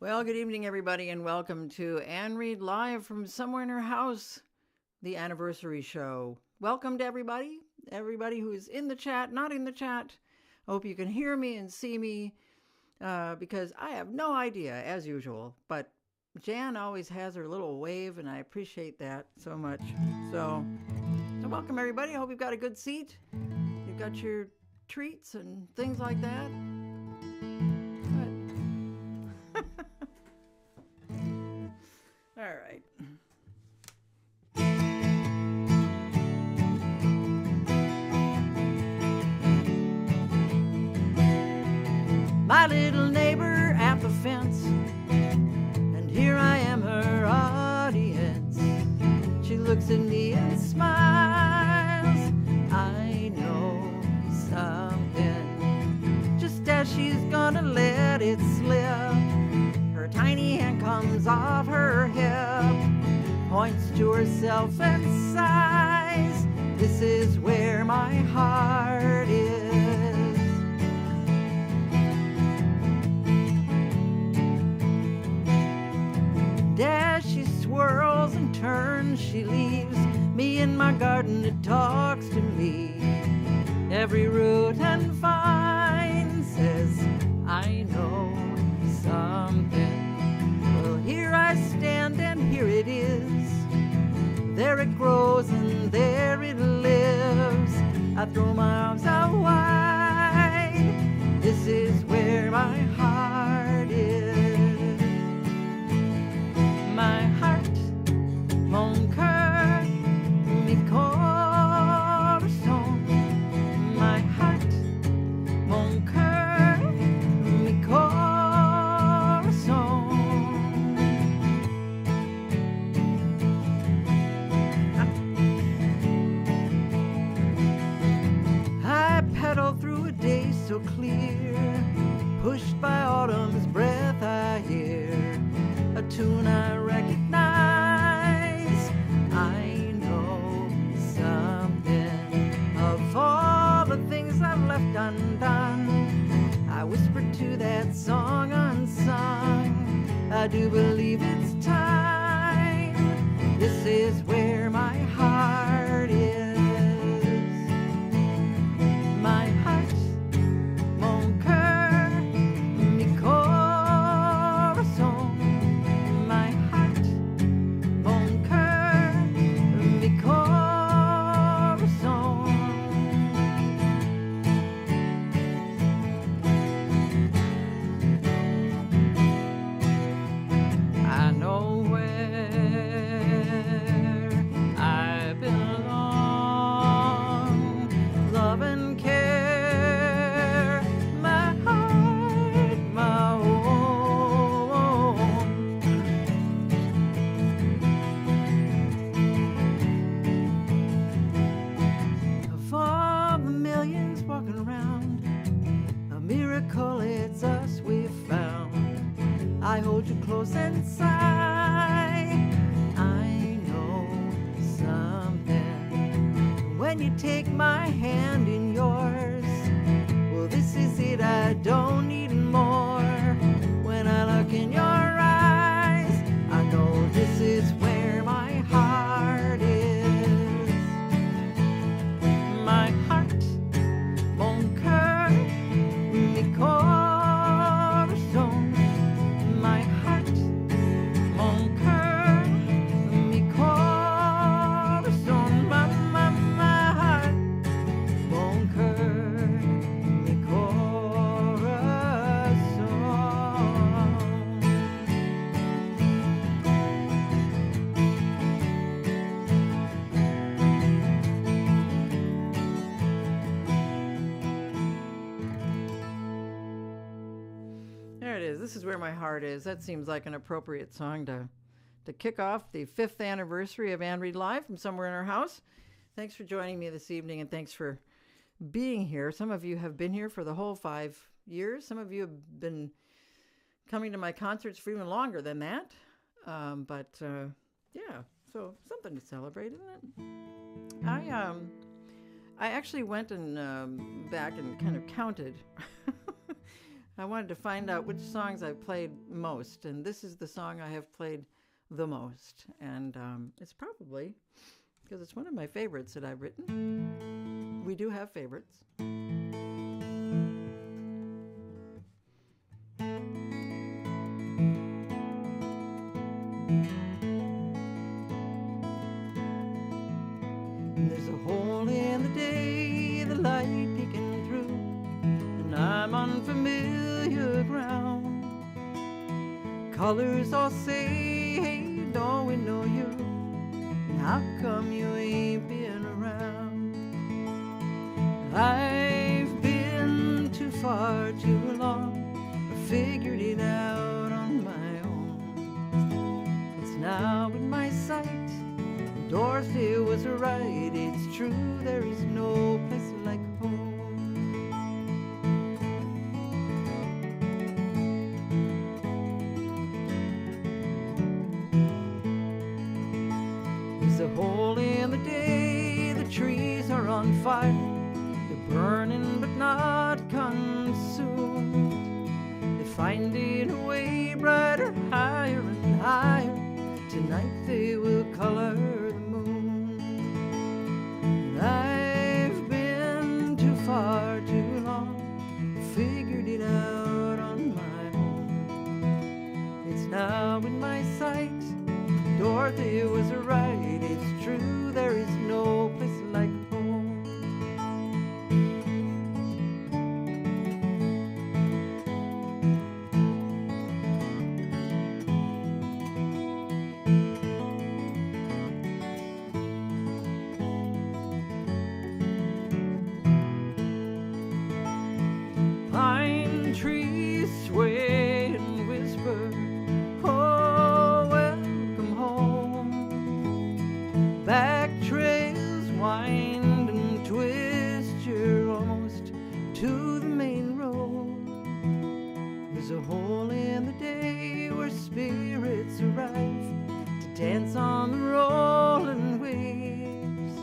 Well, good evening, everybody, and welcome to Anne Reed Live from somewhere in her house, the anniversary show. Welcome to everybody who is in the chat, not in the chat. I hope you can hear me and see me because I have no idea, as usual. But Jan always has her little wave, and I appreciate that so much. So welcome, everybody. I hope you've got a good seat. You've got your treats and things like that. All right. My little neighbor at the fence, and here I am her audience. She looks at me and smiles. I know something. Just as she's gonna let it slip, her tiny hand comes off her hip, points to herself and sighs. This is where my heart is. As she swirls and turns, she leaves me in my garden. It talks to me. Every root and vine says, I know something. Well, here I stand and here it is. There it grows and there it lives. I throw my arms out wide. This is where my heart is. My heart, mon cœur, mi corazón. My heart, mon cœur, mi corazón. I pedal through a day so clear, pushed by autumn's breath I hear a tune I recognize. I know something of all the things I've left undone. I whispered to that song unsung. I do believe it's time. This is where my heart is. My heart, mon cœur, mi corazón. My heart, mon cœur, mi corazón. I know where I belong. Love and care, my heart, my own. Of all the millions walking around, a miracle it's us we found. I hold you close and sigh. I know something. When you take my hand in yours, well, this is it, I don't need more. When I look in your eyes, I know this is where my heart is. My heart, mon cœur, mi corazón. My heart, mon cœur, mi corazón. My heart, mon cœur, mi corazón. There it is. This is where my heart is. That seems like an appropriate song to kick off the 5th anniversary of Anne Reed Live from somewhere in our house. Thanks for joining me this evening, and thanks for being here. Some of you have been here for the whole 5 years. Some of you have been coming to my concerts for even longer than that. Yeah, so something to celebrate, isn't it? I actually went and back and kind of counted I wanted to find out which songs I've played most, and this is the song I have played the most. And it's probably because it's one of my favorites that I've written. We do have favorites. There's a hole in the day, the light peeking through, and I'm on familiar ground. Colors all say, hey, don't we know you? And how come you ain't been around? I've been too far too long, I figured it out on my own. It's now in my sight, Dorothy was right, it's true, there is no place like home. There's a hole in the day, the trees are on fire, they're burning but not consumed. They're finding a way brighter, higher and higher, tonight they will color the moon. I've been too far too long, figured it out on my own. It's now in my sight, Dorothy was right, it's true, there is no place like home. Pine trees sway and whisper, oh, welcome home. Back trails wind and twist, you're almost to the main road. There's a hole in the day where spirits arrive to dance on the rolling waves.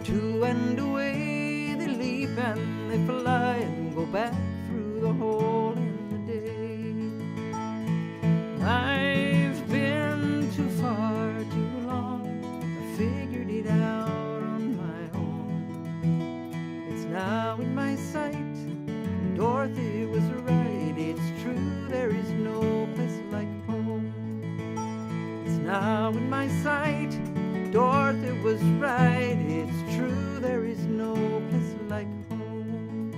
To and away they leap and they fly and go back through the hole in the day. I've been too far too long, I figured it out on my own. It's now in my sight, Dorothy was right, it's true, there is no place like home. It's now in my sight, Dorothy was right, it's true, there is no place like home.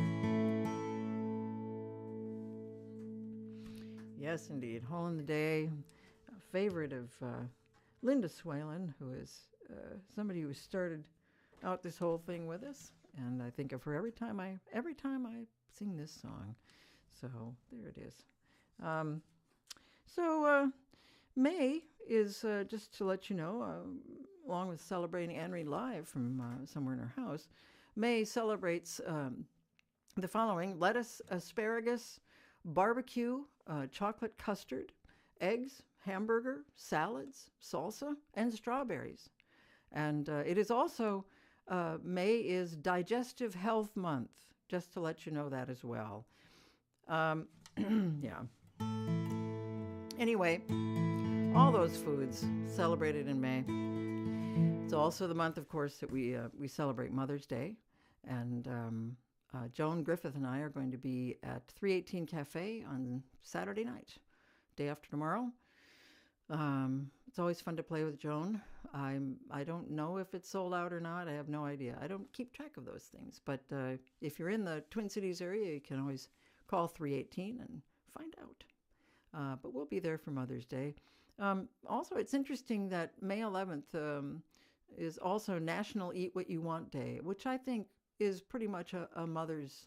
Yes, indeed. Hole in the Day, a favorite of Linda Swalen, who is somebody who started out this whole thing with us, and I think of her every time I sing this song. So there it is. May is, just to let you know, along with celebrating Anne Reid Live from Somewhere in Her House, May celebrates the following: lettuce, asparagus, barbecue, chocolate custard, eggs, hamburger, salads, salsa, and strawberries. And it is also, May is Digestive Health Month, just to let you know that as well. Yeah. Anyway, all those foods celebrated in May. It's also the month, of course, that we celebrate Mother's Day. And Joan Griffith and I are going to be at 318 Cafe on Saturday night, day after tomorrow. It's always fun to play with Joan. I don't know if it's sold out or not. I have no idea. I don't keep track of those things. But if you're in the Twin Cities area, you can always call 318 and find out. But we'll be there for Mother's Day. Also, it's interesting that May 11th is also National Eat What You Want Day, which I think is pretty much a mother's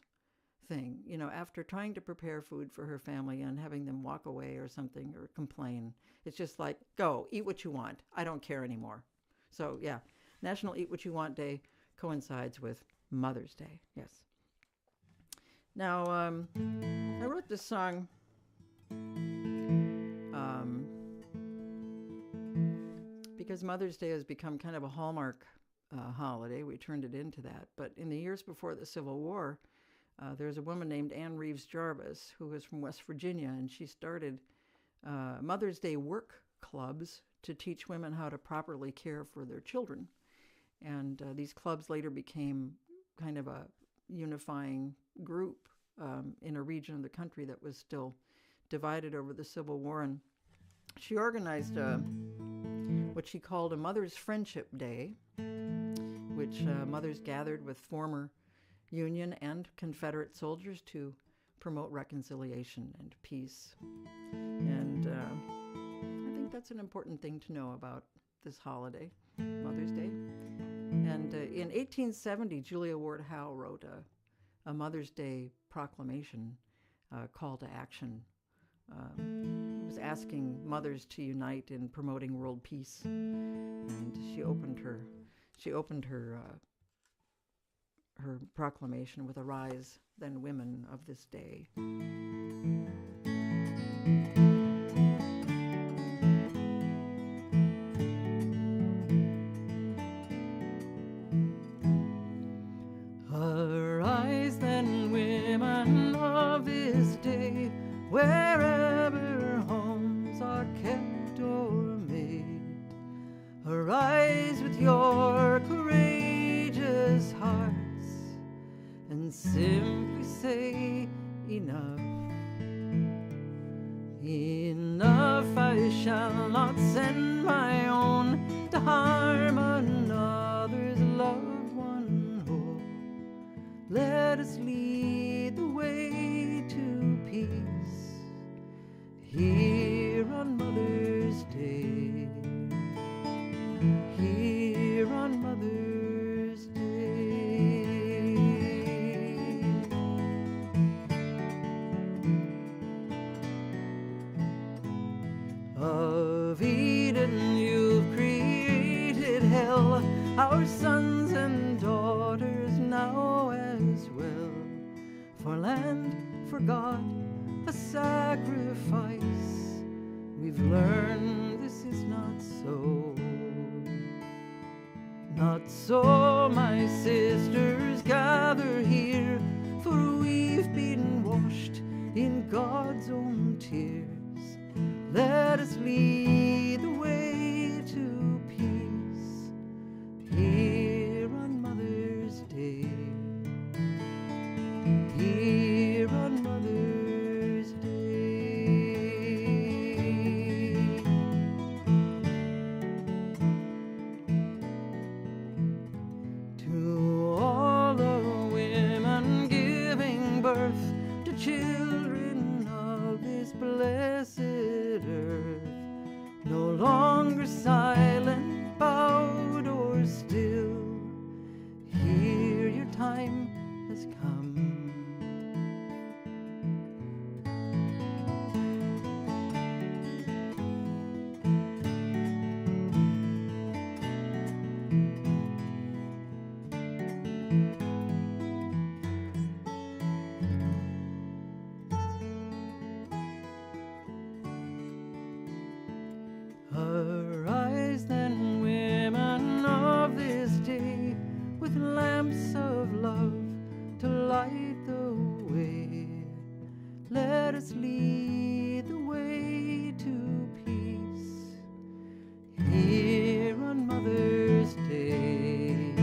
thing. You know, after trying to prepare food for her family and having them walk away or something or complain, it's just like, go, eat what you want. I don't care anymore. So, yeah, National Eat What You Want Day coincides with Mother's Day. Yes. Now, I wrote this song because Mother's Day has become kind of a hallmark holiday. We turned it into that. But in the years before the Civil War, There's a woman named Anne Reeves Jarvis who was from West Virginia, and she started Mother's Day work clubs to teach women how to properly care for their children. And these clubs later became kind of a unifying group in a region of the country that was still divided over the Civil War. And she organized what she called a Mother's Friendship Day, which mothers gathered with former Union and Confederate soldiers to promote reconciliation and peace. And I think that's an important thing to know about this holiday, Mother's Day. And in 1870, Julia Ward Howe wrote a Mother's Day proclamation, call to action. It was asking mothers to unite in promoting world peace. And she opened her proclamation with "Arise, then women of this day." Arise, then women of this day, wherever homes are kept or made. Arise with your courageous hearts and simply say, enough. Enough, I shall not send my own to harm another's loved one. Oh, let us lead the way to peace here on Mother's Day. Here on Mother's Day. Of Eden you've created hell, our sons and daughters now as well. For land, for God, a sacrifice. We've learned this is not so. Not so, my sisters, gather here, for we've been washed in God's own tears. Let us lead the way to peace here on Mother's Day. Here on Mother's Day. To all the women giving birth to children of this blessed earth, no longer silent, bowed, or still, here your time has come. Arise then, women of this day, with lamps of love to light the way. Let us lead the way to peace here on Mother's Day.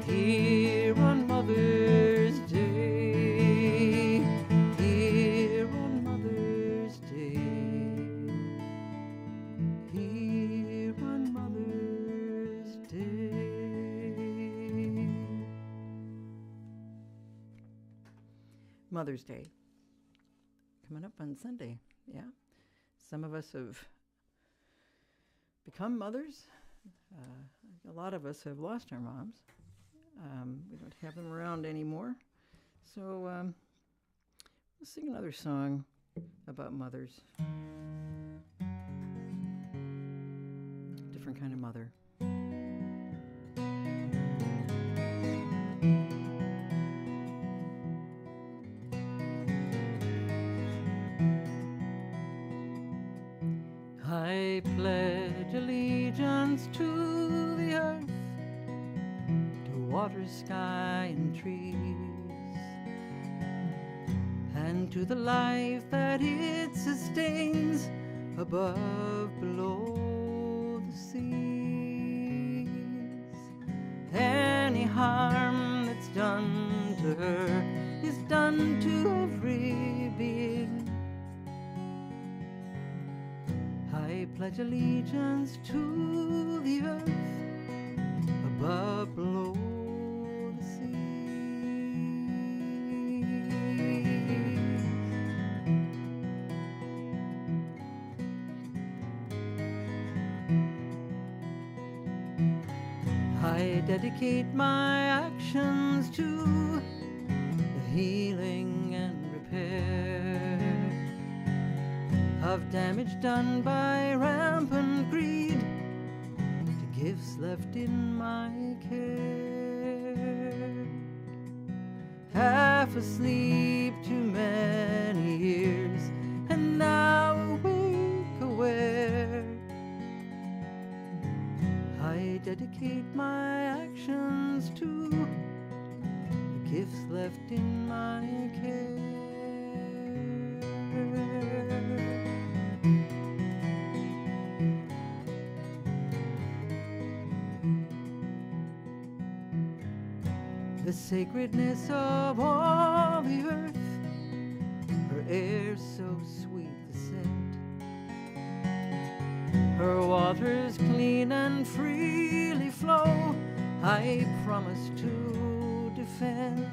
Here on Mother's Day. Here on Mother's Day. Here on Mother's Day. Mother's Day. Coming up on Sunday, yeah. Some of us have become mothers. A lot of us have lost our moms. We don't have them around anymore. So let's sing another song about mothers. Different kind of mother. I pledge allegiance to the earth, to water, sky, and trees, and to the life that it sustains above, below the seas. Any harm that's done to her is done to every being. I pledge allegiance to the earth above, below the sea. I dedicate my actions to the healing and repair of damage done by rampant greed, to gifts left in my care. Half asleep too many years, and now awake, aware. I dedicate my actions to the gifts left in my care. The sacredness of all the earth, her air so sweet the scent, her waters clean and freely flow, I promise to defend.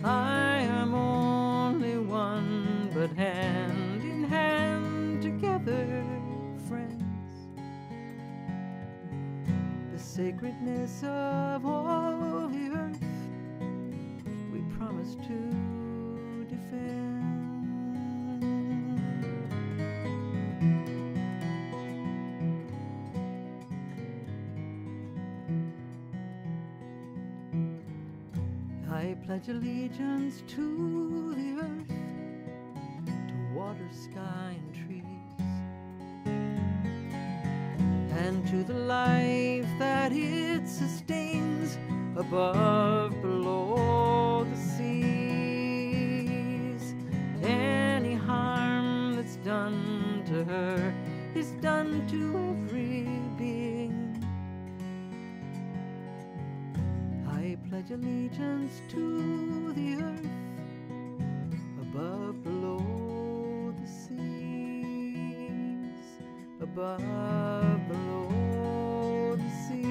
I am only one, but hand in hand together, friends. The sacredness of all the earth, we promise to defend. I pledge allegiance to the earth, to water, sky, and trees, and to the life that it sustains above, below the seas. Any harm that's done to her is done to every being. I pledge allegiance to the earth above, below the seas, above, below the seas.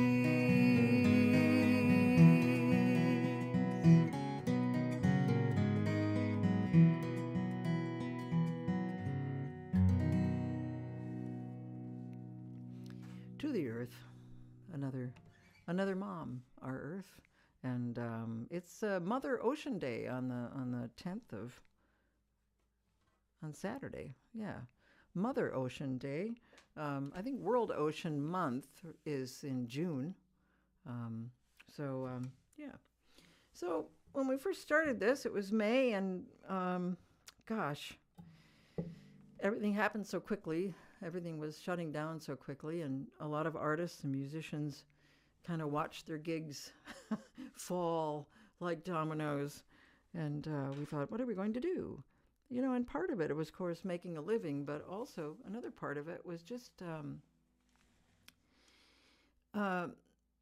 To the earth, another mom, our earth. And it's Mother Ocean Day on the 10th on Saturday. Yeah, Mother Ocean Day. I think World Ocean Month is in June. Yeah. So when we first started this, it was May, and gosh, everything happened so quickly. Everything was shutting down so quickly, and a lot of artists and musicians kind of watched their gigs fall like dominoes. And we thought, what are we going to do? You know, and part of it was, of course, making a living, but also another part of it was just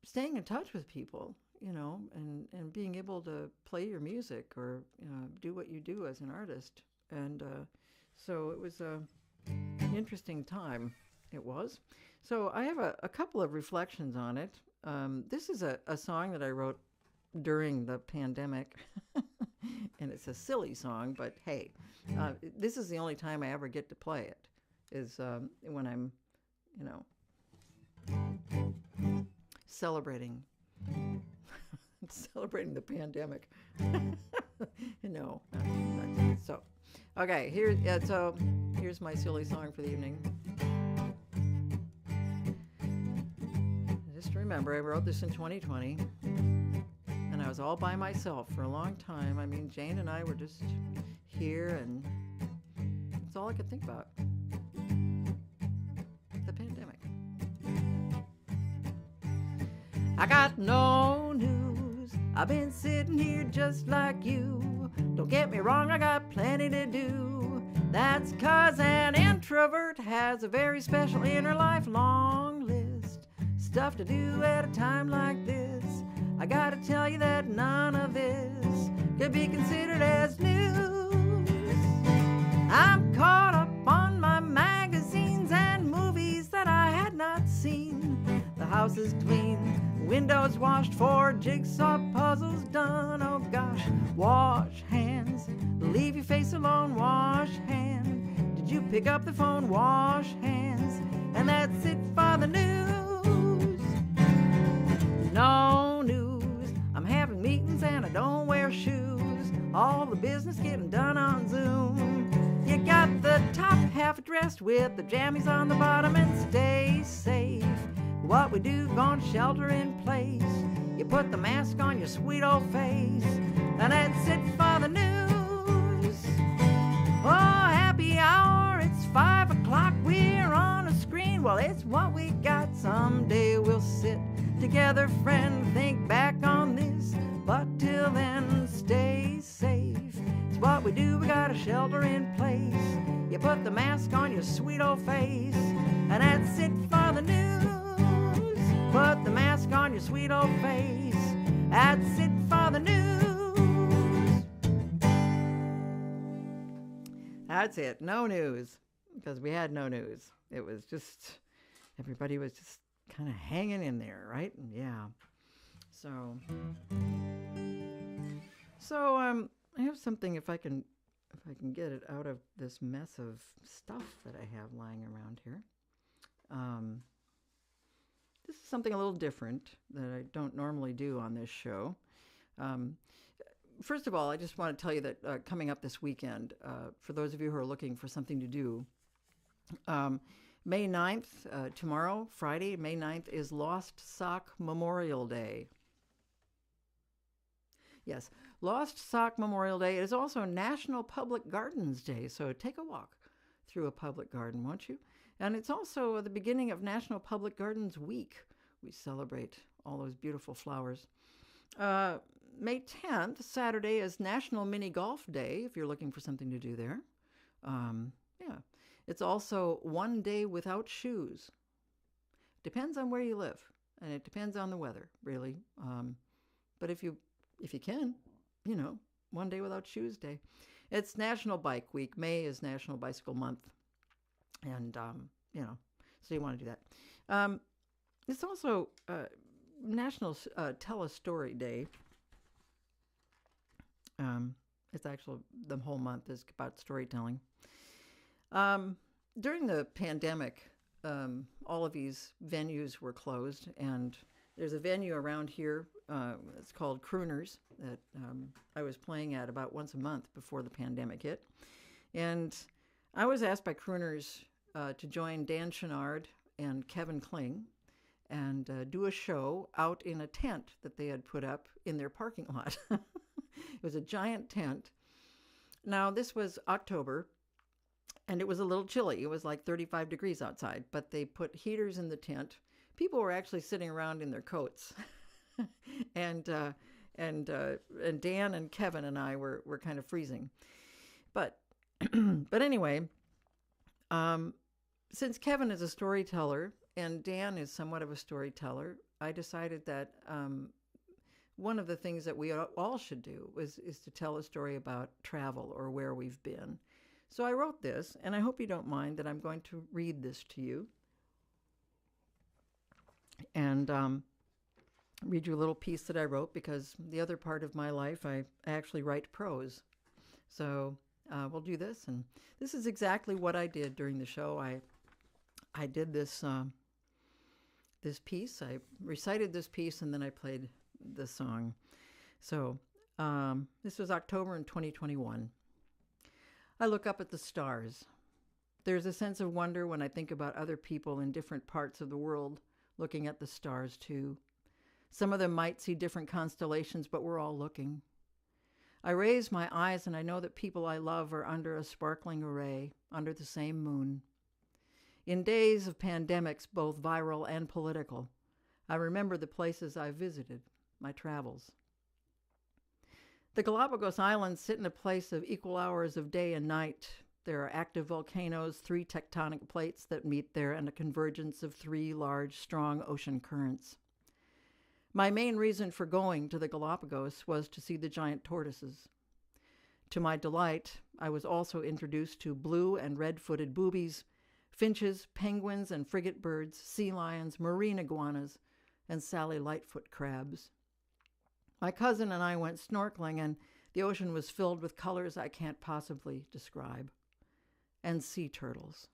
staying in touch with people, you know, and being able to play your music or do what you do as an artist. And so it was an interesting time. It was. So I have a couple of reflections on it. This is a song that I wrote during the pandemic, and it's a silly song, but hey, this is the only time I ever get to play it, is when I'm, you know, celebrating the pandemic. No, so, okay, here's my silly song for the evening. Just remember, I wrote this in 2020, and I was all by myself for a long time. I mean, Jane and I were just here, and that's all I could think about. The pandemic. I got no news, I've been sitting here just like you. Don't get me wrong, I got plenty to do. That's 'cause an introvert has a very special inner life long list. Stuff to do at a time like this. I gotta tell you that none of this could be considered as news. I'm caught up on my magazines and movies that I had not seen. The house is clean, windows washed, 4 jigsaw puzzles done. Oh gosh, wash hands, leave your face alone, wash hand. Did you pick up the phone? Wash hands. And that's it for the news. No news, I'm having meetings and I don't wear shoes. All the business getting done on Zoom. You got the top half dressed with the jammies on the bottom and stay safe. What we do, gonna shelter in place. You put the mask on your sweet old face. And that's it for the news. Oh, happy hour, it's 5 o'clock, we're on a screen. Well, it's what we got, someday we'll sit together, friend, think back on this. But till then, stay safe. It's what we do, we got a shelter in place. You put the mask on your sweet old face. And that's it for the news. Put the mask on your sweet old face. That's it for the news. That's it. No news. Because we had no news. It was just, everybody was just kind of hanging in there, right? Yeah. So I have something, if I can get it out of this mess of stuff that I have lying around here. This is something a little different that I don't normally do on this show. First of all, I just want to tell you that coming up this weekend, for those of you who are looking for something to do, May 9th, tomorrow, Friday, May 9th, is Lost Sock Memorial Day. Yes, Lost Sock Memorial Day. It is also National Public Gardens Day, so take a walk through a public garden, won't you? And it's also the beginning of National Public Gardens Week. We celebrate all those beautiful flowers. May 10th, Saturday, is National Mini Golf Day, if you're looking for something to do there. Yeah. It's also One Day Without Shoes. Depends on where you live, and it depends on the weather, really. But if you can, One Day Without Shoes Day. It's National Bike Week. May is National Bicycle Month. And, so you want to do that. It's also National Tell a Story Day. It's actually, the whole month is about storytelling. During the pandemic, all of these venues were closed, and there's a venue around here, it's called Crooners, that I was playing at about once a month before the pandemic hit. And I was asked by Crooners to join Dan Chenard and Kevin Kling and do a show out in a tent that they had put up in their parking lot. It was a giant tent. Now, this was October, and it was a little chilly. It was like 35 degrees outside, but they put heaters in the tent. People were actually sitting around in their coats. and Dan and Kevin and I were kind of freezing. But anyway, since Kevin is a storyteller and Dan is somewhat of a storyteller, I decided that one of the things that we all should do is to tell a story about travel or where we've been. So I wrote this, and I hope you don't mind that I'm going to read this to you. And read you a little piece that I wrote, because the other part of my life, I actually write prose. So we'll do this, and this is exactly what I did during the show. I did this piece. I recited this piece, and then I played the song. So this was October in 2021. I look up at the stars. There's a sense of wonder when I think about other people in different parts of the world looking at the stars too. Some of them might see different constellations, but we're all looking. I raise my eyes and I know that people I love are under a sparkling array, under the same moon. In days of pandemics, both viral and political, I remember the places I visited, my travels. The Galapagos Islands sit in a place of equal hours of day and night. There are active volcanoes, 3 tectonic plates that meet there, and a convergence of 3 large, strong ocean currents. My main reason for going to the Galapagos was to see the giant tortoises. To my delight, I was also introduced to blue and red-footed boobies, finches, penguins and frigate birds, sea lions, marine iguanas, and Sally Lightfoot crabs. My cousin and I went snorkeling, and the ocean was filled with colors I can't possibly describe. And sea turtles.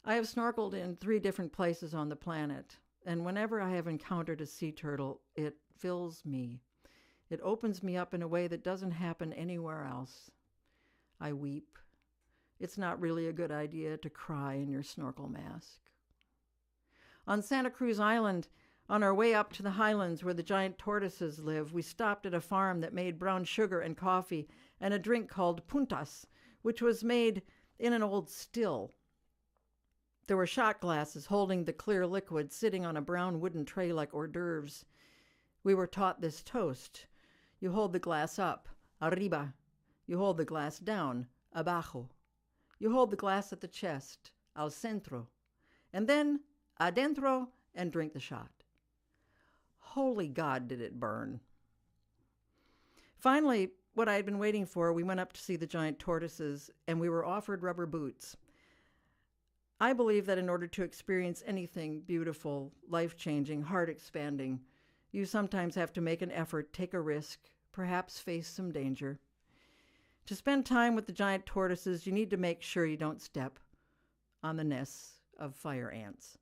I have snorkeled in 3 different places on the planet, and whenever I have encountered a sea turtle, it fills me. It opens me up in a way that doesn't happen anywhere else. I weep. It's not really a good idea to cry in your snorkel mask. On Santa Cruz Island, on our way up to the highlands where the giant tortoises live, we stopped at a farm that made brown sugar and coffee and a drink called puntas, which was made in an old still. There were shot glasses holding the clear liquid sitting on a brown wooden tray like hors d'oeuvres. We were taught this toast. You hold the glass up, arriba. You hold the glass down, abajo. You hold the glass at the chest, al centro. And then, adentro, and drink the shot. Holy God, did it burn. Finally, what I had been waiting for, we went up to see the giant tortoises, and we were offered rubber boots. I believe that in order to experience anything beautiful, life-changing, heart-expanding, you sometimes have to make an effort, take a risk, perhaps face some danger. To spend time with the giant tortoises, you need to make sure you don't step on the nests of fire ants.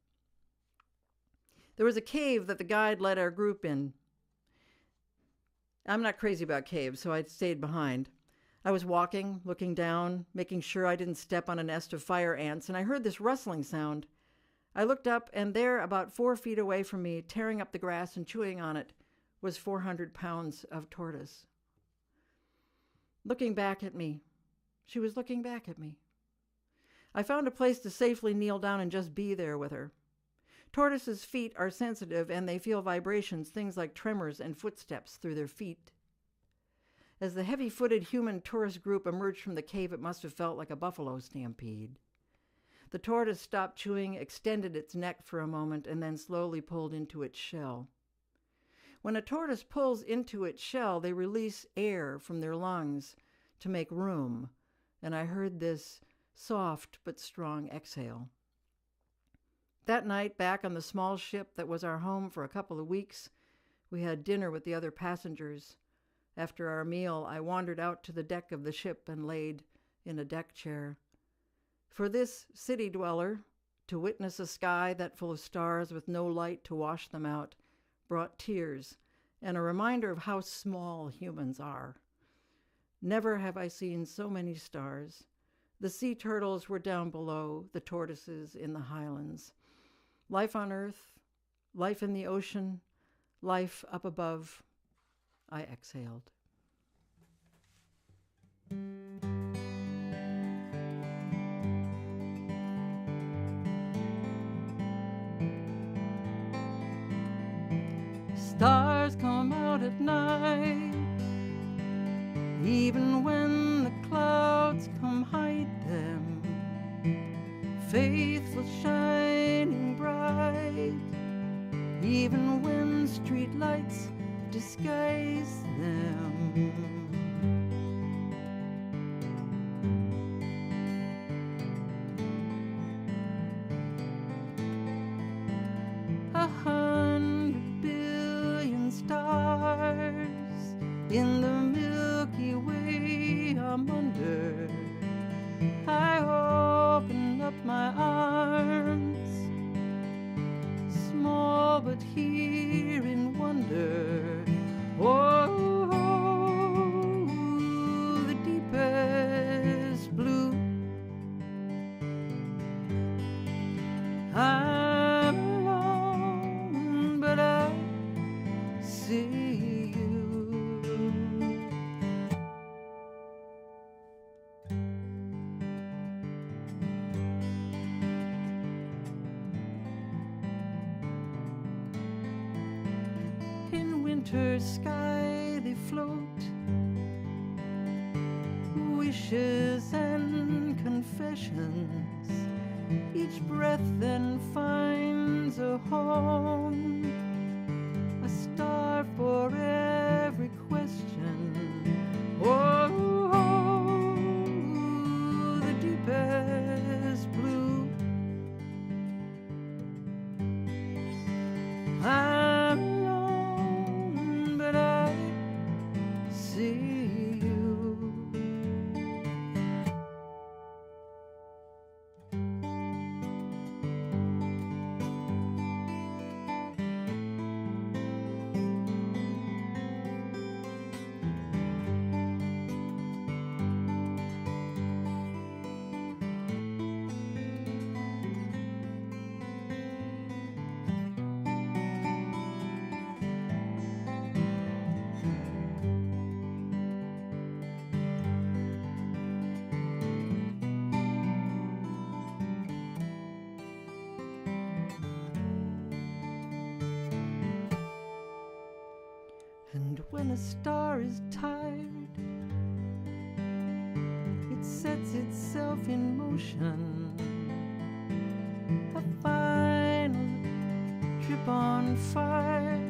There was a cave that the guide led our group in. I'm not crazy about caves, so I stayed behind. I was walking, looking down, making sure I didn't step on a nest of fire ants, and I heard this rustling sound. I looked up, and there, about 4 feet away from me, tearing up the grass and chewing on it, was 400 pounds of tortoise. Looking back at me. She was looking back at me. I found a place to safely kneel down and just be there with her. Tortoises' feet are sensitive, and they feel vibrations, things like tremors and footsteps through their feet. As the heavy-footed human tourist group emerged from the cave, it must have felt like a buffalo stampede. The tortoise stopped chewing, extended its neck for a moment, and then slowly pulled into its shell. When a tortoise pulls into its shell, they release air from their lungs to make room, and I heard this soft but strong exhale. That night, back on the small ship that was our home for a couple of weeks, we had dinner with the other passengers. After our meal, I wandered out to the deck of the ship and laid in a deck chair. For this city dweller, to witness a sky that full of stars with no light to wash them out, brought tears and a reminder of how small humans are. Never have I seen so many stars. The sea turtles were down below, the tortoises in the highlands. Life on Earth, life in the ocean, life up above. I exhaled. Stars come out at night, even when the clouds come hide them. Faithful shining bright, even when street lights disguise them. In the Milky Way I'm under. I open up my arms, small but here in wonder. Oh, the deepest blue. I'm alone, but I see. Winter sky they float wishes and confessions. Each breath then finds a home, a star for every question. Oh, the deepest blue. I'm alone, but I see you. And when a star is tired, it sets itself in motion. A final trip on fire,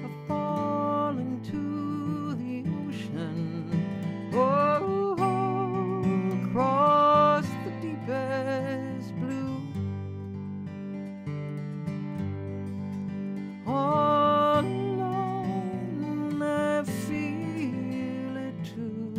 a fall into the ocean. Oh, across the deepest blue. All alone, I feel it too.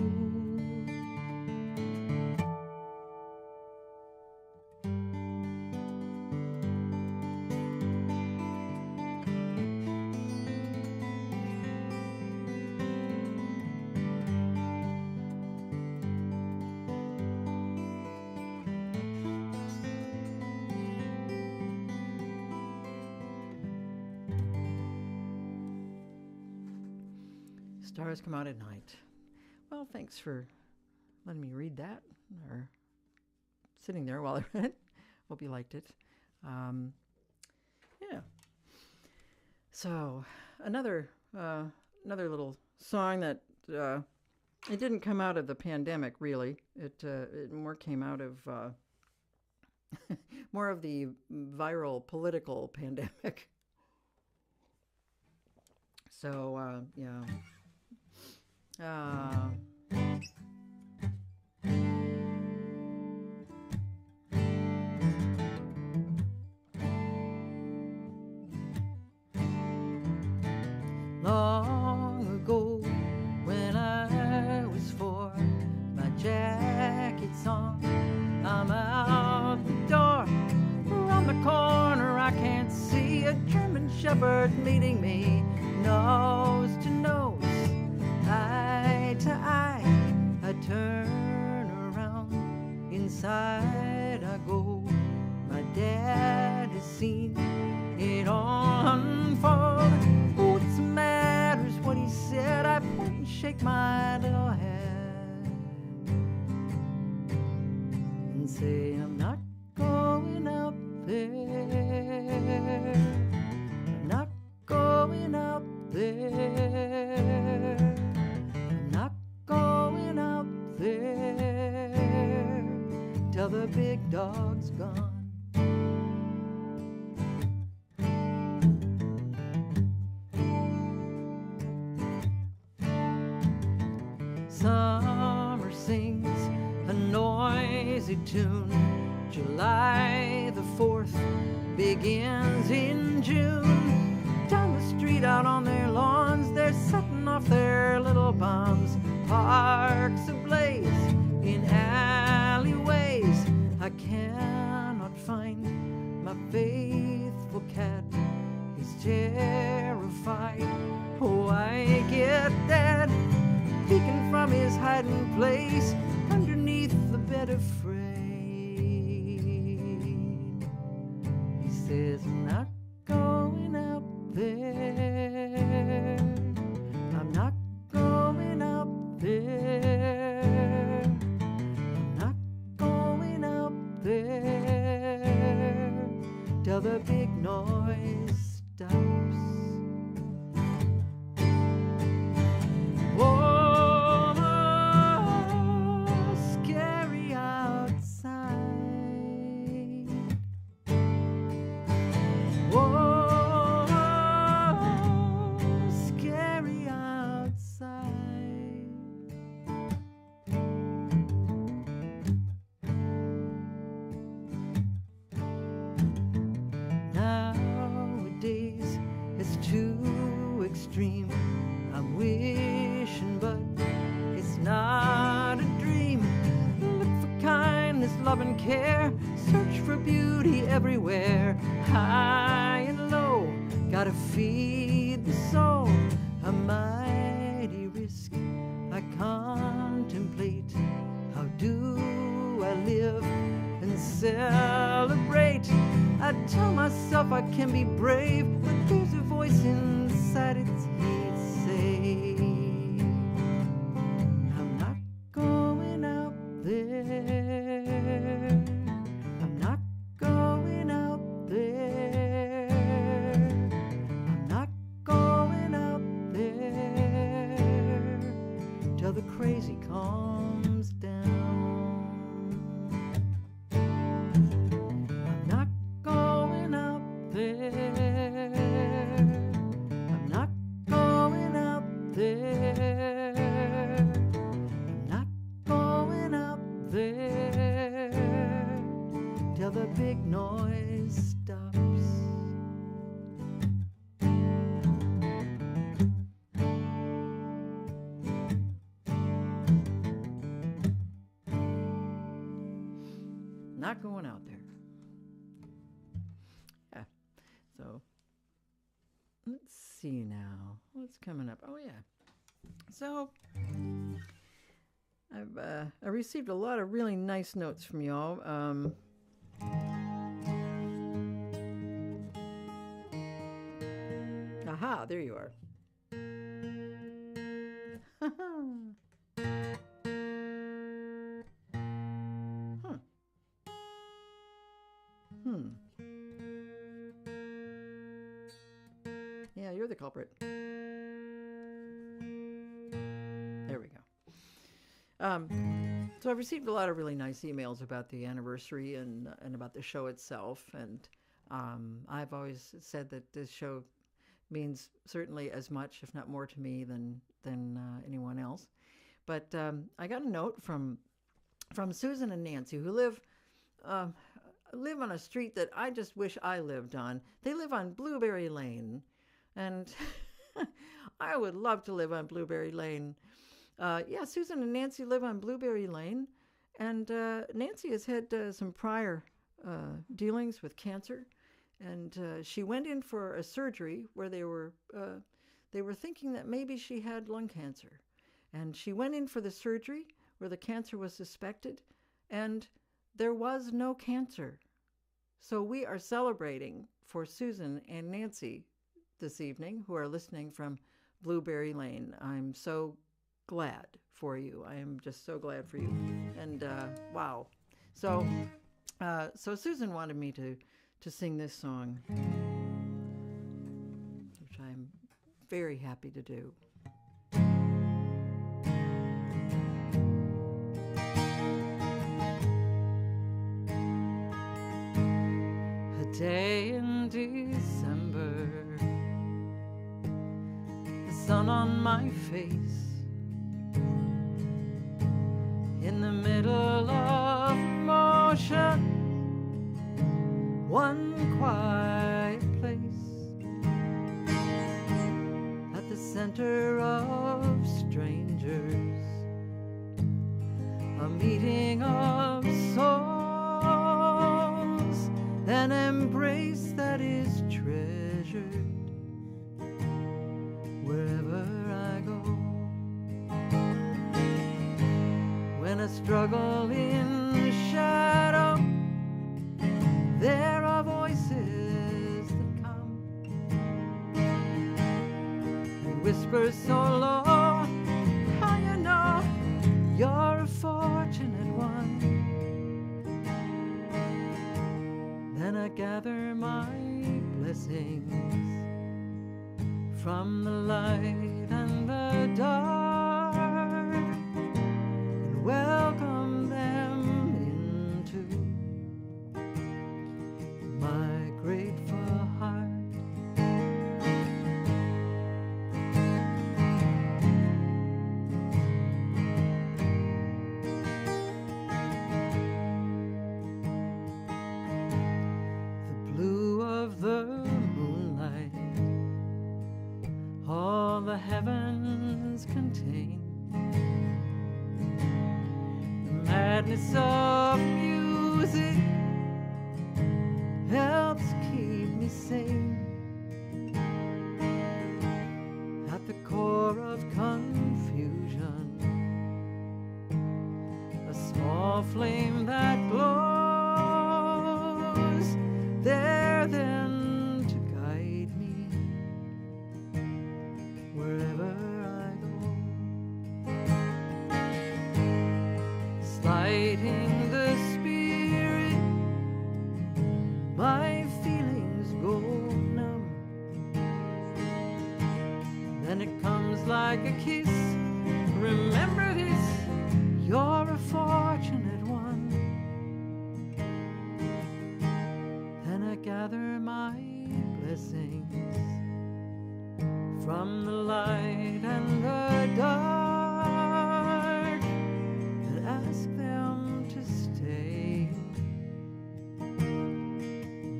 Stars come out at night. Well, thanks for letting me read that, or sitting there while I read it. Hope you liked it. Yeah. So another little song that it didn't come out of the pandemic, really. It more came out of more of the viral political pandemic. So yeah. Long ago, when I was 4, my jacket's on, I'm out the door. Around the corner, I can't see a German Shepherd meeting me, nose to nose, eye to eye. I turn around, inside I go. My dad has seen it all unfold. What's the matter is what he said. I point and shake my little head and say, I'm not going up there. I'm not going up there. I'm not going up there till the big dog's gone. Summer sings a noisy tune. July the 4th begins in June. Down the street, out on their lawns, they're setting off their little bombs. Parks ablaze in alleyways. I cannot find my faithful cat. He's terrified. Oh, I get that. Peeking from his hiding place underneath the bed of freight. He says, I'm not going up there. I'm not going up there. I'm not going up there till the big noise stops. care. Search for beauty everywhere, high and low. Gotta feed the soul, a mighty risk. I contemplate, how do I live and celebrate? I tell myself I can be brave, but there's a voice inside its head say, I'm not going out there. I'm not going out there. I'm not going out there till the crazy calms down. I'm not going out there. I'm not going out there. I'm not going out there till the big noise stops. Not going out there. Yeah. So let's see now. What's coming up? Oh yeah. So I received a lot of really nice notes from y'all. Aha, there you are. Yeah, you're the culprit. There we go. So I've received a lot of really nice emails about the anniversary and about the show itself. And I've always said that this show means certainly as much, if not more, to me than anyone else. But I got a note from Susan and Nancy, who live on a street that I just wish I lived on. They live on Blueberry Lane, and I would love to live on Blueberry Lane. Yeah, Susan and Nancy live on Blueberry Lane, and Nancy has had some prior dealings with cancer, and she went in for a surgery where they were thinking that maybe she had lung cancer, and she went in for the surgery where the cancer was suspected, and there was no cancer. So we are celebrating for Susan and Nancy this evening, who are listening from Blueberry Lane. I'm so glad for you. I am just so glad for you. And wow. So Susan wanted me to sing this song, which I'm very happy to do. A day in December, the sun on my face, in the middle of motion, one quiet place, at the center of strangers, a meeting of souls, an embrace that is treasured wherever I go. When I struggle in the shadow, there are voices that come and whisper so low, how you know you're a fortunate one. Then I gather my blessings from the light and the dark, and welcome them into my grateful heart. The blue of the moonlight, all the heavens contain, the madness of music music helps keep me sane. At the core of confusion, a small flame that glows there then to guide me wherever I go. Slighting the spirit, my feelings go numb. Then it comes like a kiss. Remember this, you're a fortunate one. Then I gather my blessings from the light and the dark and ask them to stay.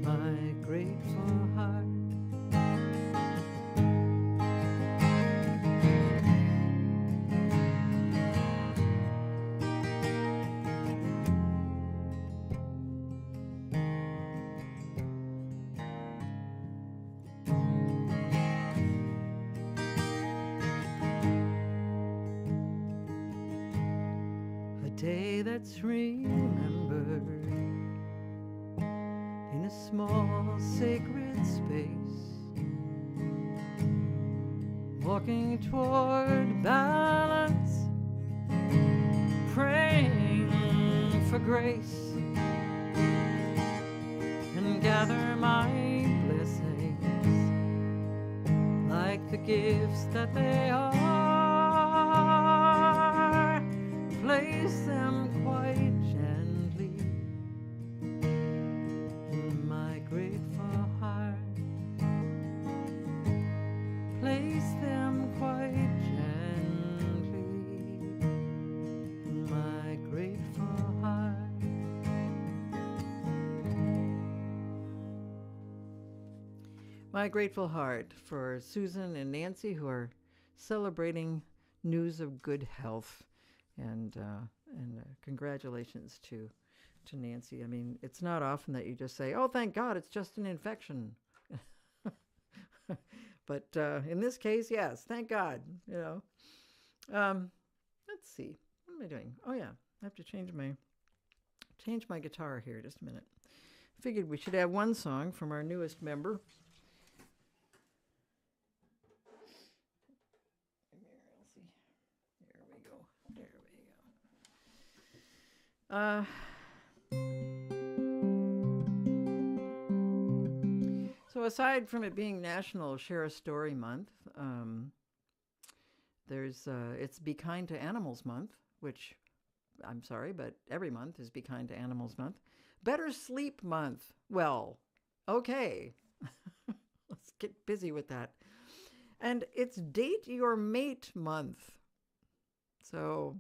My grateful heart. A day that's remembered in a small sacred space, walking toward balance, praying for grace, and gather my blessings like the gifts that they are. Place them quite gently in my grateful heart. Place them quite gently in my grateful heart. My grateful heart for Susan and Nancy, who are celebrating news of good health. And congratulations to Nancy. I mean, it's not often that you just say, "Oh, thank God, it's just an infection." But in this case, yes, thank God. You know. Let's see. What am I doing? Oh yeah, I have to change my guitar here. Just a minute. Figured we should have one song from our newest member. So aside from it being National Share a Story Month, there's it's Be Kind to Animals Month, which I'm sorry, but every month is Be Kind to Animals Month. Better Sleep Month. Well, okay. Let's get busy with that. And it's Date Your Mate Month. So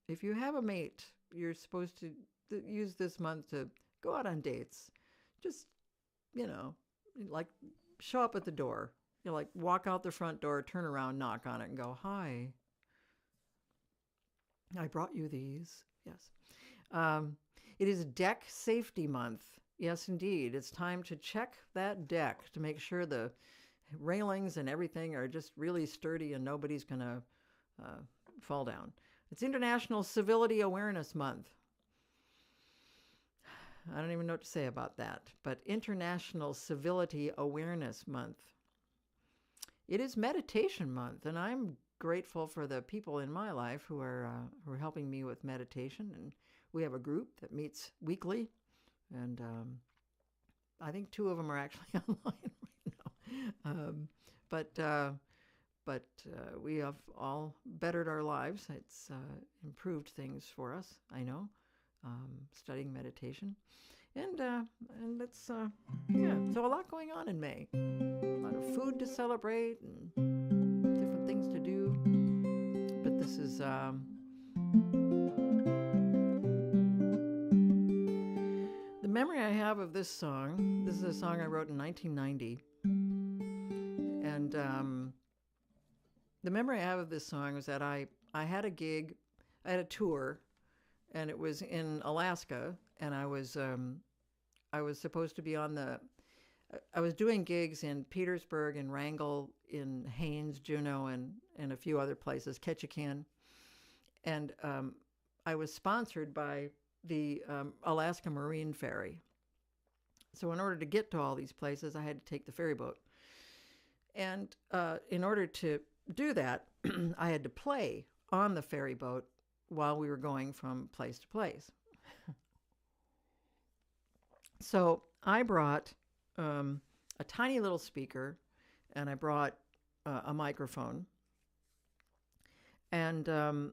if you have a mate, you're supposed to use this month to go out on dates. Just, like show up at the door. Like walk out the front door, turn around, knock on it, and go, "Hi, I brought you these." Yes. It is Deck Safety Month. Yes, indeed. It's time to check that deck to make sure the railings and everything are just really sturdy and nobody's going to fall down. It's International Civility Awareness Month. I don't even know what to say about that, but International Civility Awareness Month. It is Meditation Month, and I'm grateful for the people in my life who are helping me with meditation. And we have a group that meets weekly, and I think 2 of them are actually online right now. But we have all bettered our lives. It's improved things for us, I know, studying meditation. And it's, so a lot going on in May. A lot of food to celebrate and different things to do. But this is, the memory I have of this song, this is a song I wrote in 1990. And the memory I have of this song was that I had a gig, I had a tour, and it was in Alaska, and I was supposed to be on the. I was doing gigs in Petersburg and Wrangell, in Haines, Juneau, and a few other places, Ketchikan, and I was sponsored by the Alaska Marine Ferry. So in order to get to all these places, I had to take the ferry boat. And in order to do that, I had to play on the ferry boat while we were going from place to place. So I brought a tiny little speaker, and I brought a microphone. And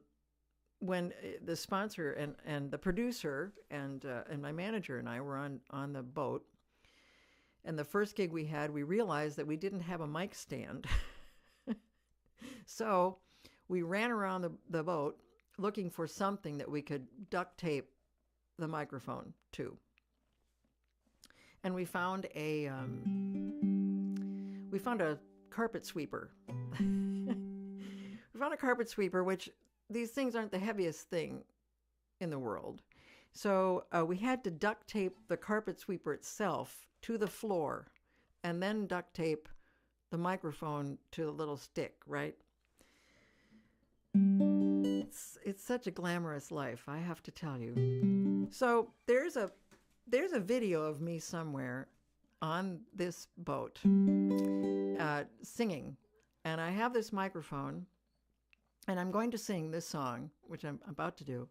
when the sponsor and the producer and my manager and I were on the boat, and the first gig we had, we realized that we didn't have a mic stand. So we ran around the boat looking for something that we could duct tape the microphone to. And we found a carpet sweeper. We found a carpet sweeper, which these things aren't the heaviest thing in the world. So we had to duct tape the carpet sweeper itself to the floor and then duct tape the microphone to the little stick, right? It's such a glamorous life, I have to tell you. So there's a video of me somewhere on this boat singing, and I have this microphone, and I'm going to sing this song, which I'm about to do.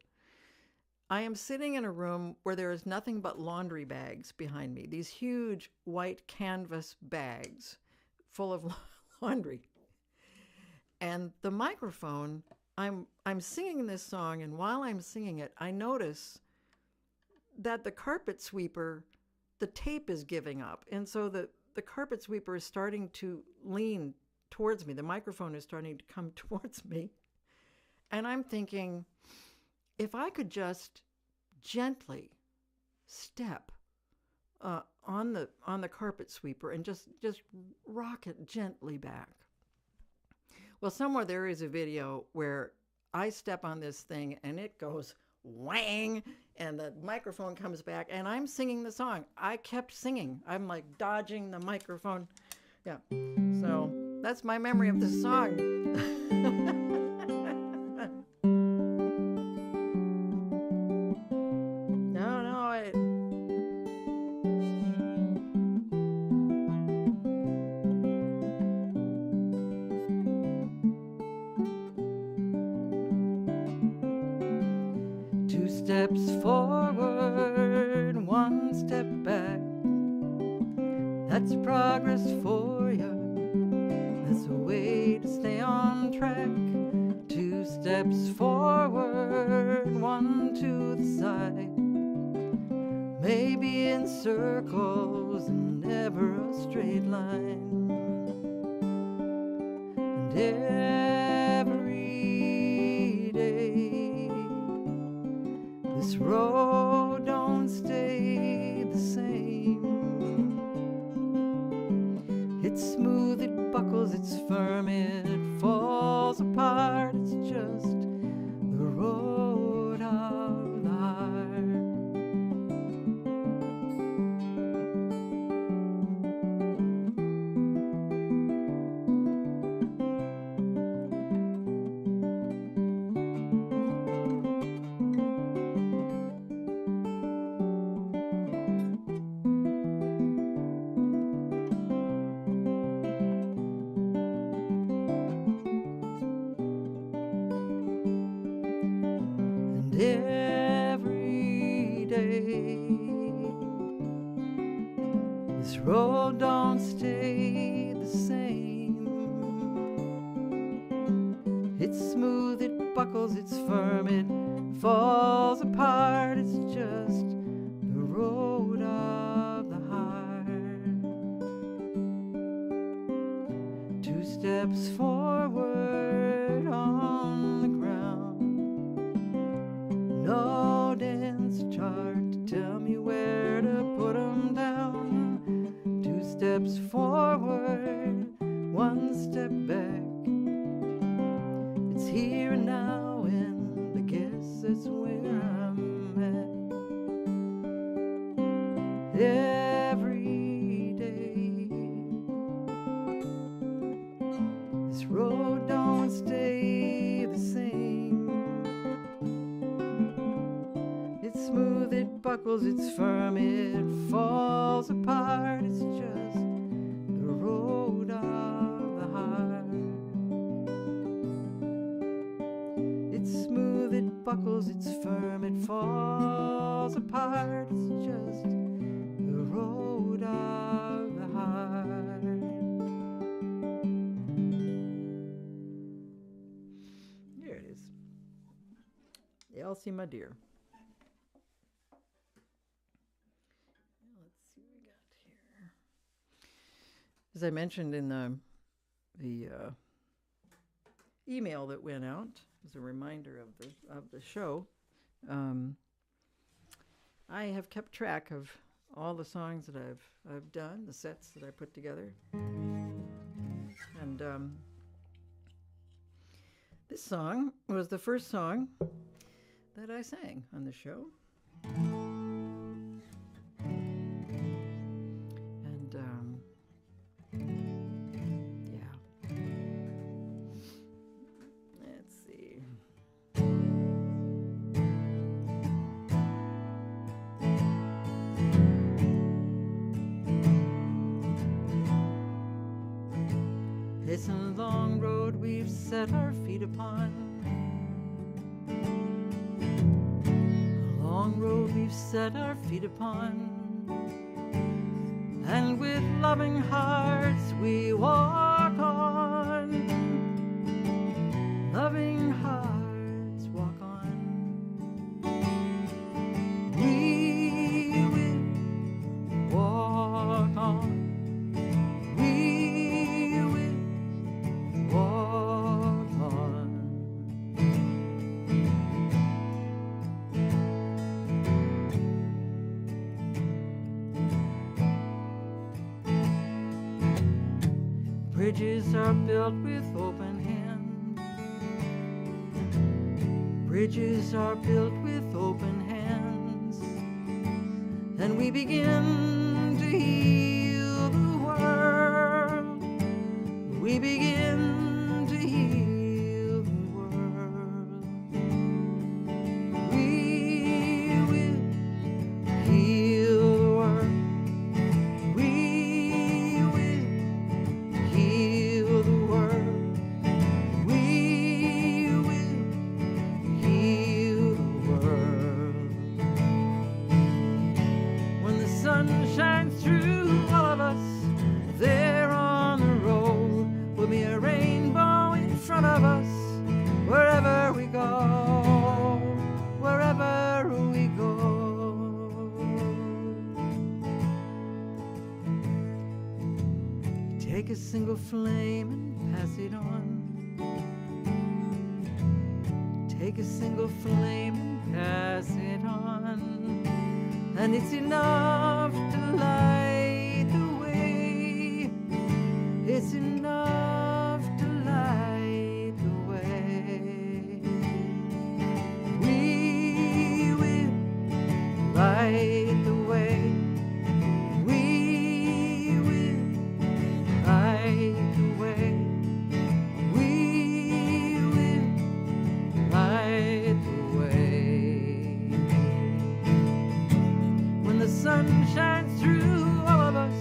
I am sitting in a room where there is nothing but laundry bags behind me, these huge white canvas bags full of laundry. And the microphone, I'm singing this song, and while I'm singing it, I notice that the carpet sweeper, the tape is giving up. And so the carpet sweeper is starting to lean towards me. The microphone is starting to come towards me. And I'm thinking, if I could just gently step on the carpet sweeper and just rock it gently back. Well, somewhere there is a video where I step on this thing and it goes whang, and the microphone comes back, and I'm singing the song. I kept singing. I'm like dodging the microphone. Yeah. So that's my memory of this song. Steps forward, one step back. That's progress for you. That's a way to stay on track. 2 steps forward, 1 to the side. Maybe in circles and never a straight line. And every day this road don't stay the same. It's smooth, it buckles, it's firm, it falls apart. It's just the road of the heart. Every day this road don't stay the same. It's smooth, it buckles, it's firm, it falls apart. It's just the road of the heart. 2 steps forward on the ground. No dance chart to tell me where to put 'em down. 2 steps forward, 1 step back. It's here and now, and I guess that's where I'm buckles, it's firm, it falls apart. It's just the road of the heart. It's smooth, it buckles, it's firm, it falls apart. It's just the road of the heart. There it is. Elsie, my dear. Let's see what we got here. As I mentioned in the email that went out, as a reminder of the show, I have kept track of all the songs that I've done, the sets that I put together, and this song was the first song that I sang on the show, and yeah. Let's see. It's a long road we've set our feet upon. A long road we've set our feet upon. And with loving hearts we walk on. Loving hearts walk on. We will walk on. Bridges are built with open hands. Bridges are built with open hands. And we begin to heal the world. We begin to heal the world. We will heal the world. Shines through all of us. There on the road will be a rainbow in front of us. Wherever we go, wherever we go. Take a single flame and pass it on. Take a single flame and pass it on. And it's enough to light the way. It's enough to light the way. We will light the way. We will light the way. We will light the way. The sun shines through all of us.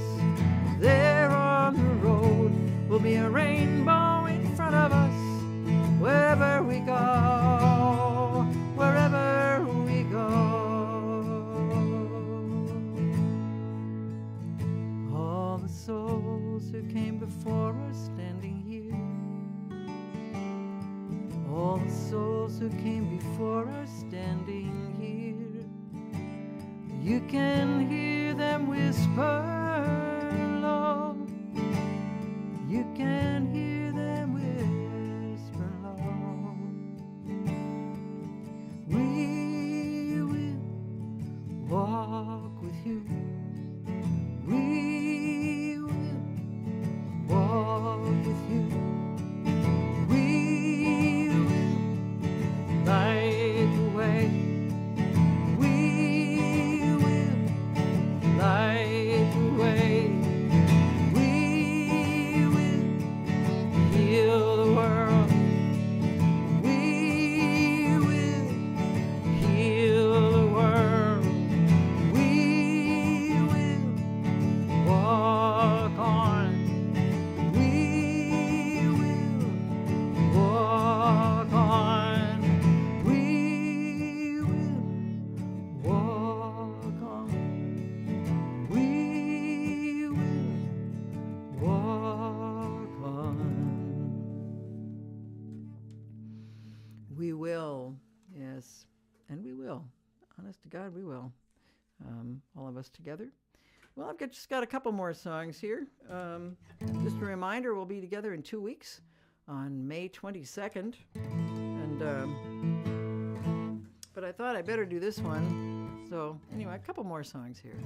There on the road will be a rainbow in front of us. Wherever we go, wherever we go. All the souls who came before us standing here. All the souls who came before us standing here. You can hear them whisper low. You can hear them whisper low. We will walk with you. We will walk with you. We will light the way. Light the We will, yes, and we will. Honest to God, we will. All of us together. Well, just got a couple more songs here. Just a reminder, we'll be together in 2 weeks on May 22nd. And but I thought I better do this one. So anyway, a couple more songs here.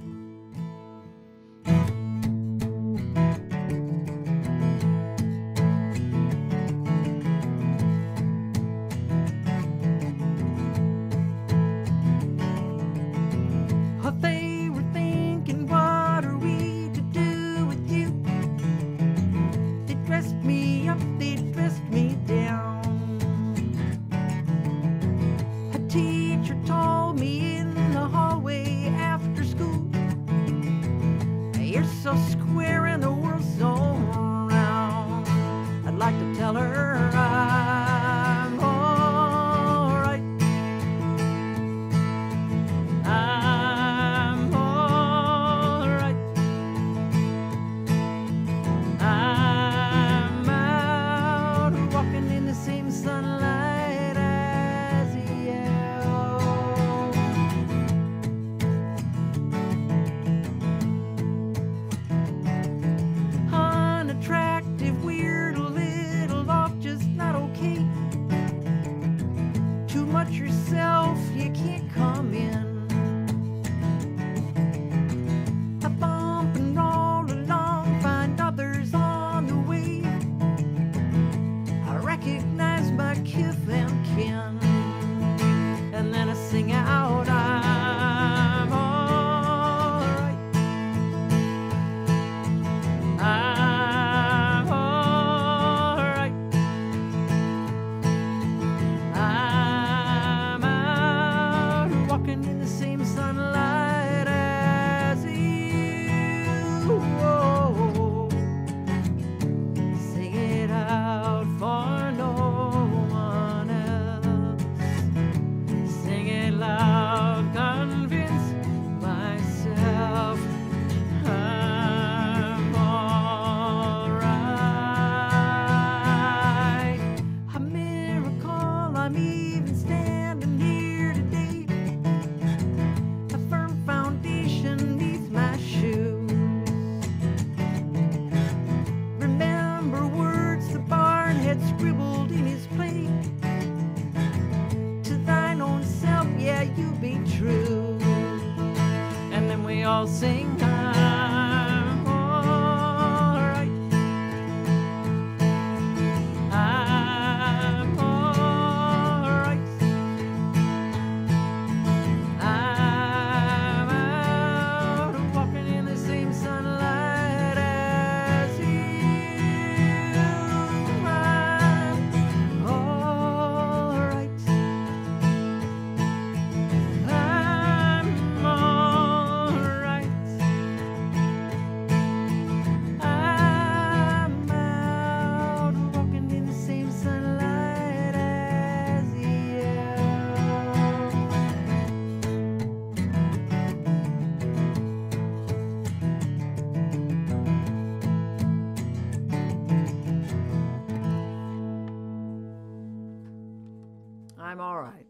I'm all right.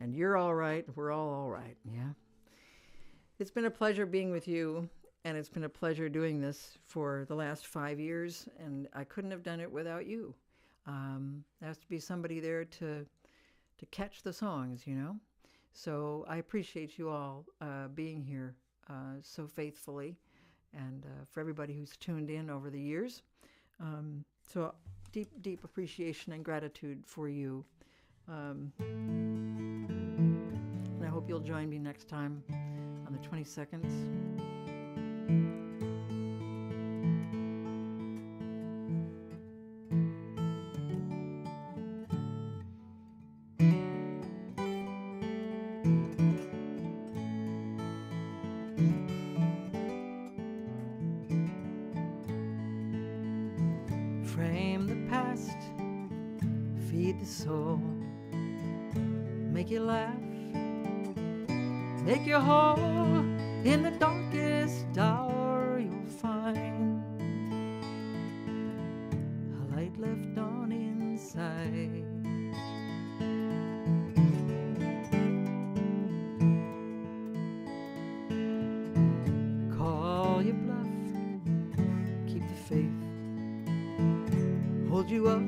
And you're all right. We're all right. Yeah. It's been a pleasure being with you, and it's been a pleasure doing this for the last 5 years, and I couldn't have done it without you. There has to be somebody there to catch the songs, you know? So I appreciate you all being here so faithfully, and for everybody who's tuned in over the years. So deep, deep appreciation and gratitude for you. And I hope you'll join me next time on the 22nd. Frame the past, feed the soul, make you laugh, make you whole. In the darkest hour you'll find a light left on inside. you up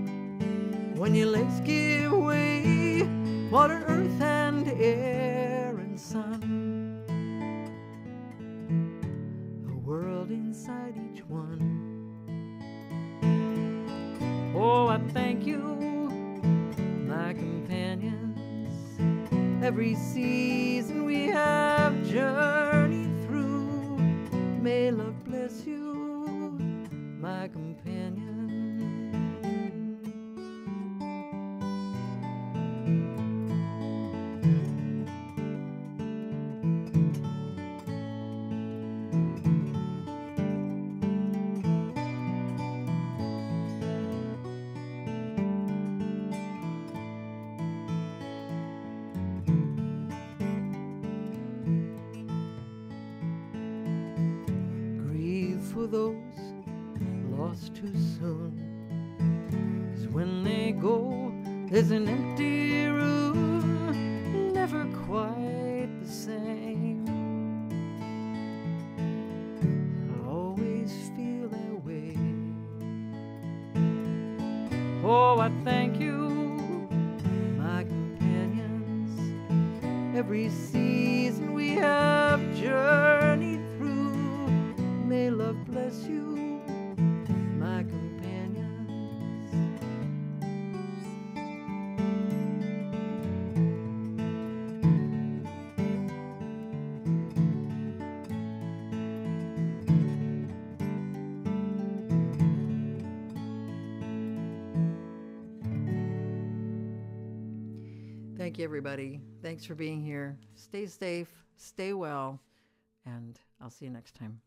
when your legs give way. Water, earth, and air and sun, a world inside each one. Oh, I thank you, my companions. Every season we have journeyed through, may love bless you, my companion. For those lost too soon, 'cause when they go, there's an empty room, never quite the same. I always feel that way. Oh, I thank you, my companions. Every season we have journeyed through, may love bless you, my companions. Thank you, everybody. Thanks for being here. Stay safe, stay well, and I'll see you next time.